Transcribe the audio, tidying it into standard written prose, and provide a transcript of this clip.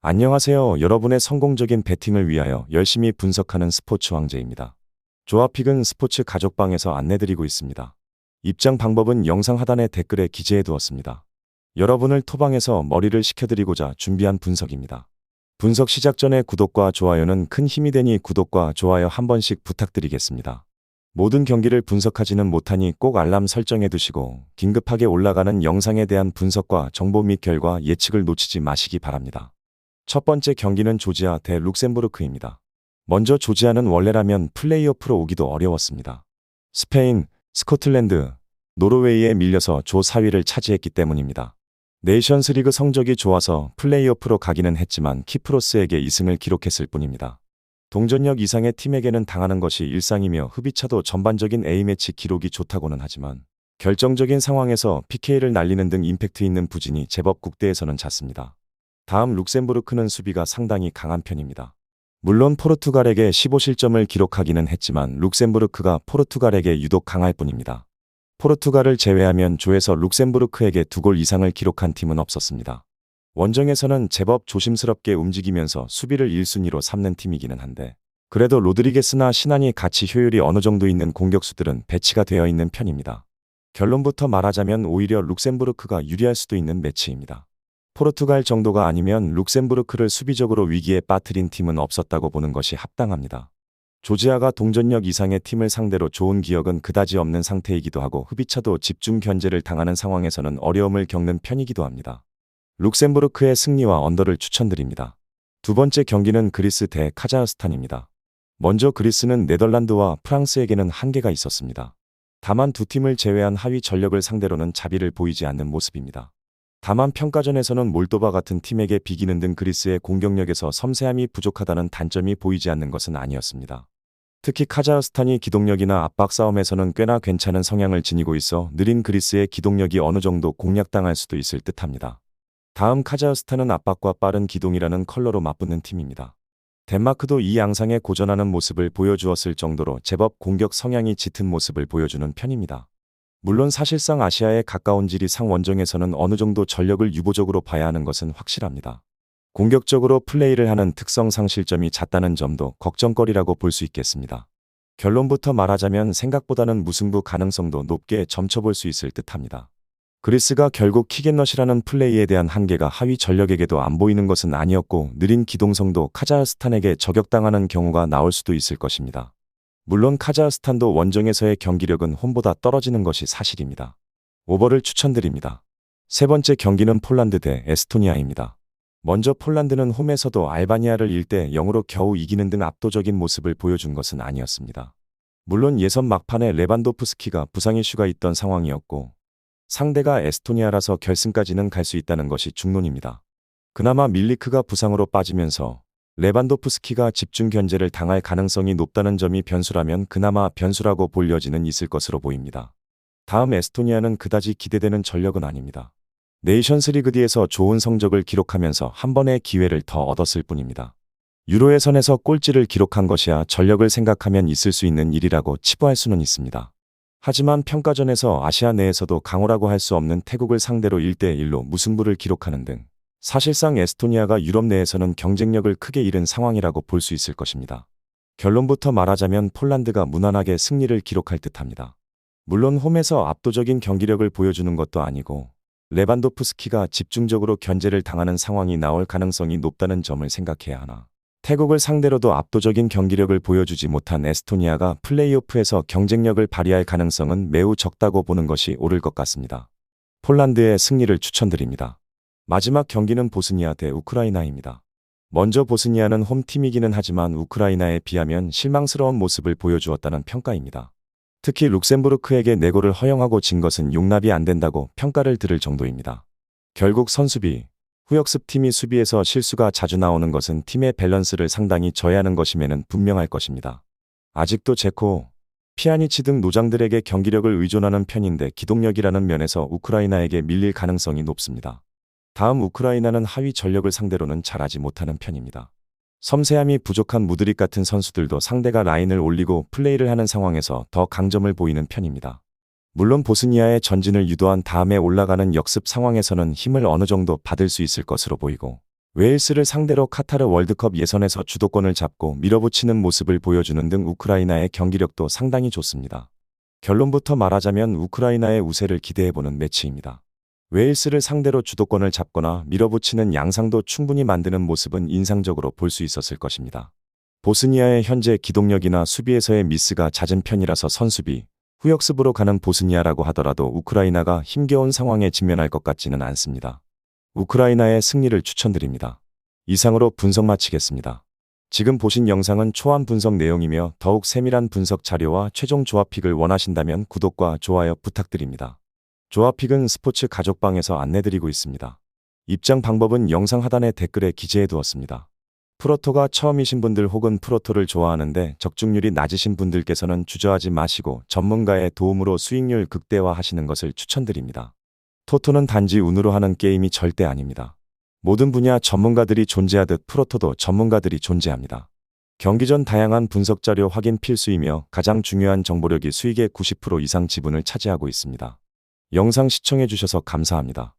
안녕하세요. 여러분의 성공적인 배팅을 위하여 열심히 분석하는 스포츠 황제입니다. 조합픽은 스포츠 가족방에서 안내드리고 있습니다. 입장 방법은 영상 하단의 댓글에 기재해 두었습니다. 여러분을 토방에서 머리를 식혀드리고자 준비한 분석입니다. 분석 시작 전에 구독과 좋아요는 큰 힘이 되니 구독과 좋아요 한 번씩 부탁드리겠습니다. 모든 경기를 분석하지는 못하니 꼭 알람 설정해 두시고 긴급하게 올라가는 영상에 대한 분석과 정보 및 결과 예측을 놓치지 마시기 바랍니다. 첫 번째 경기는 조지아 대 룩셈부르크입니다. 먼저 조지아는 원래라면 플레이오프로 오기도 어려웠습니다. 스페인, 스코틀랜드, 노르웨이에 밀려서 조 4위를 차지했기 때문입니다. 네이션스 리그 성적이 좋아서 플레이오프로 가기는 했지만 키프로스에게 2승을 기록했을 뿐입니다. 동전력 이상의 팀에게는 당하는 것이 일상이며 흡이차도 전반적인 A매치 기록이 좋다고는 하지만 결정적인 상황에서 PK를 날리는 등 임팩트 있는 부진이 제법 국대에서는 잦습니다. 다음 룩셈부르크는 수비가 상당히 강한 편입니다. 물론 포르투갈에게 15실점을 기록하기는 했지만 룩셈부르크가 포르투갈에게 유독 강할 뿐입니다. 포르투갈을 제외하면 조에서 룩셈부르크에게 2골 이상을 기록한 팀은 없었습니다. 원정에서는 제법 조심스럽게 움직이면서 수비를 1순위로 삼는 팀이기는 한데 그래도 로드리게스나 시난이 같이 효율이 어느 정도 있는 공격수들은 배치가 되어 있는 편입니다. 결론부터 말하자면 오히려 룩셈부르크가 유리할 수도 있는 매치입니다. 포르투갈 정도가 아니면 룩셈부르크를 수비적으로 위기에 빠뜨린 팀은 없었다고 보는 것이 합당합니다. 조지아가 동전력 이상의 팀을 상대로 좋은 기억은 그다지 없는 상태이기도 하고 흡이차도 집중 견제를 당하는 상황에서는 어려움을 겪는 편이기도 합니다. 룩셈부르크의 승리와 언더를 추천드립니다. 두 번째 경기는 그리스 대 카자흐스탄입니다. 먼저 그리스는 네덜란드와 프랑스에게는 한계가 있었습니다. 다만 두 팀을 제외한 하위 전력을 상대로는 자비를 보이지 않는 모습입니다. 다만 평가전에서는 몰도바 같은 팀에게 비기는 등 그리스의 공격력에서 섬세함이 부족하다는 단점이 보이지 않는 것은 아니었습니다. 특히 카자흐스탄이 기동력이나 압박 싸움에서는 꽤나 괜찮은 성향을 지니고 있어 느린 그리스의 기동력이 어느 정도 공략당할 수도 있을 듯합니다. 다음 카자흐스탄은 압박과 빠른 기동이라는 컬러로 맞붙는 팀입니다. 덴마크도 이 양상에 고전하는 모습을 보여주었을 정도로 제법 공격 성향이 짙은 모습을 보여주는 편입니다. 물론 사실상 아시아에 가까운 지리상 원정에서는 어느 정도 전력을 유보적으로 봐야 하는 것은 확실합니다. 공격적으로 플레이를 하는 특성상 실점이 잦다는 점도 걱정거리라고 볼 수 있겠습니다. 결론부터 말하자면 생각보다는 무승부 가능성도 높게 점쳐볼 수 있을 듯합니다. 그리스가 결국 킥앤넛이라는 플레이에 대한 한계가 하위 전력에게도 안 보이는 것은 아니었고 느린 기동성도 카자흐스탄에게 저격당하는 경우가 나올 수도 있을 것입니다. 물론 카자흐스탄도 원정에서의 경기력은 홈보다 떨어지는 것이 사실입니다. 오버를 추천드립니다. 세 번째 경기는 폴란드 대 에스토니아입니다. 먼저 폴란드는 홈에서도 알바니아를 1대 0으로 겨우 이기는 등 압도적인 모습을 보여준 것은 아니었습니다. 물론 예선 막판에 레반도프스키가 부상 이슈가 있던 상황이었고 상대가 에스토니아라서 결승까지는 갈 수 있다는 것이 중론입니다. 그나마 밀리크가 부상으로 빠지면서 레반도프스키가 집중 견제를 당할 가능성이 높다는 점이 변수라면 그나마 변수라고 볼 여지는 있을 것으로 보입니다. 다음 에스토니아는 그다지 기대되는 전력은 아닙니다. 네이션스 리그 D에서 좋은 성적을 기록하면서 한 번의 기회를 더 얻었을 뿐입니다. 유로 예선에서 꼴찌를 기록한 것이야 전력을 생각하면 있을 수 있는 일이라고 치부할 수는 있습니다. 하지만 평가전에서 아시아 내에서도 강호라고 할 수 없는 태국을 상대로 1대 1로 무승부를 기록하는 등 사실상 에스토니아가 유럽 내에서는 경쟁력을 크게 잃은 상황이라고 볼 수 있을 것입니다. 결론부터 말하자면 폴란드가 무난하게 승리를 기록할 듯합니다. 물론 홈에서 압도적인 경기력을 보여주는 것도 아니고 레반도프스키가 집중적으로 견제를 당하는 상황이 나올 가능성이 높다는 점을 생각해야 하나. 태국을 상대로도 압도적인 경기력을 보여주지 못한 에스토니아가 플레이오프에서 경쟁력을 발휘할 가능성은 매우 적다고 보는 것이 옳을 것 같습니다. 폴란드의 승리를 추천드립니다. 마지막 경기는 보스니아 대 우크라이나입니다. 먼저 보스니아는 홈팀이기는 하지만 우크라이나에 비하면 실망스러운 모습을 보여주었다는 평가입니다. 특히 룩셈부르크에게 4골을 허용하고 진 것은 용납이 안 된다고 평가를 들을 정도입니다. 결국 선수비, 후역습 팀이 수비에서 실수가 자주 나오는 것은 팀의 밸런스를 상당히 저해하는 것임에는 분명할 것입니다. 아직도 제코, 피아니치 등 노장들에게 경기력을 의존하는 편인데 기동력이라는 면에서 우크라이나에게 밀릴 가능성이 높습니다. 다음 우크라이나는 하위 전력을 상대로는 잘하지 못하는 편입니다. 섬세함이 부족한 무드릭 같은 선수들도 상대가 라인을 올리고 플레이를 하는 상황에서 더 강점을 보이는 편입니다. 물론 보스니아의 전진을 유도한 다음에 올라가는 역습 상황에서는 힘을 어느 정도 받을 수 있을 것으로 보이고 웨일스를 상대로 카타르 월드컵 예선에서 주도권을 잡고 밀어붙이는 모습을 보여주는 등 우크라이나의 경기력도 상당히 좋습니다. 결론부터 말하자면 우크라이나의 우세를 기대해보는 매치입니다. 웨일스를 상대로 주도권을 잡거나 밀어붙이는 양상도 충분히 만드는 모습은 인상적으로 볼 수 있었을 것입니다. 보스니아의 현재 기동력이나 수비에서의 미스가 잦은 편이라서 선수비, 후역습으로 가는 보스니아라고 하더라도 우크라이나가 힘겨운 상황에 직면할 것 같지는 않습니다. 우크라이나의 승리를 추천드립니다. 이상으로 분석 마치겠습니다. 지금 보신 영상은 초안 분석 내용이며 더욱 세밀한 분석 자료와 최종 조합픽을 원하신다면 구독과 좋아요 부탁드립니다. 조합픽은 스포츠 가족방에서 안내드리고 있습니다. 입장 방법은 영상 하단의 댓글에 기재해 두었습니다. 프로토가 처음이신 분들 혹은 프로토를 좋아하는데 적중률이 낮으신 분들께서는 주저하지 마시고 전문가의 도움으로 수익률 극대화하시는 것을 추천드립니다. 토토는 단지 운으로 하는 게임이 절대 아닙니다. 모든 분야 전문가들이 존재하듯 프로토도 전문가들이 존재합니다. 경기 전 다양한 분석 자료 확인 필수이며 가장 중요한 정보력이 수익의 90% 이상 지분을 차지하고 있습니다. 영상 시청해 주셔서 감사합니다.